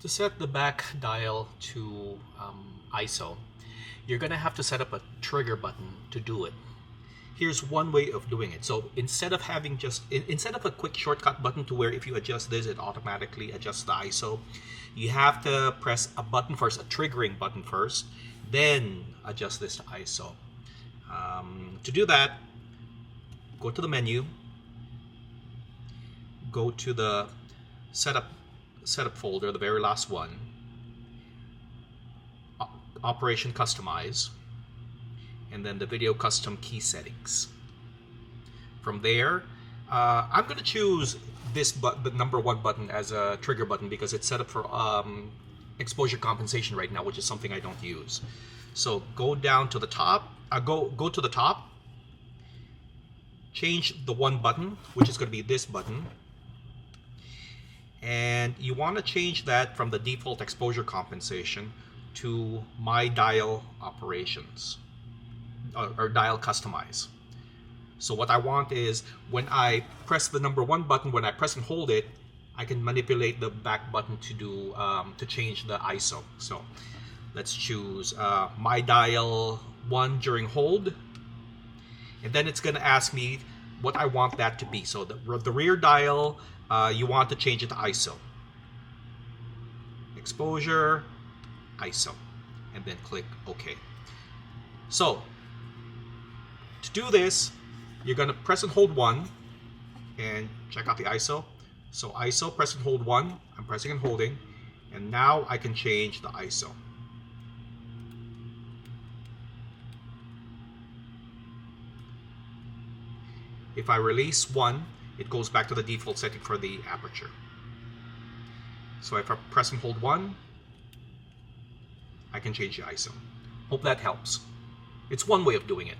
To set the back dial to ISO, you're going to have to set up a trigger button to do it. Here's one way of doing it. So instead of having instead of a quick shortcut button to where if you adjust this, it automatically adjusts the ISO, you have to press a button first, a triggering button first, then adjust this to ISO. To do that, go to the menu, go to the setup folder, the very last one, Operation Customize, and then the video custom key settings. From there, I'm going to choose this the number 1 button as a trigger button because it's set up for exposure compensation right now, which is something I don't use. So go down to the top, go to the top, change the 1 button, which is going to be this button, and you want to change that from the default exposure compensation to my dial operations or dial customize. So what I want is when I press the number 1 button, when I press and hold it, I can manipulate the back button to do to change the ISO. So let's choose my dial 1 during hold, and then it's going to ask me what I want that to be. So the rear dial, you want to change it to ISO. Exposure, ISO, and then click OK. So to do this, you're going to press and hold 1 and check out the ISO. So ISO, press and hold 1, I'm pressing and holding, and now I can change the ISO. If I release 1, it goes back to the default setting for the aperture. So if I press and hold 1, I can change the ISO. Hope that helps. It's one way of doing it.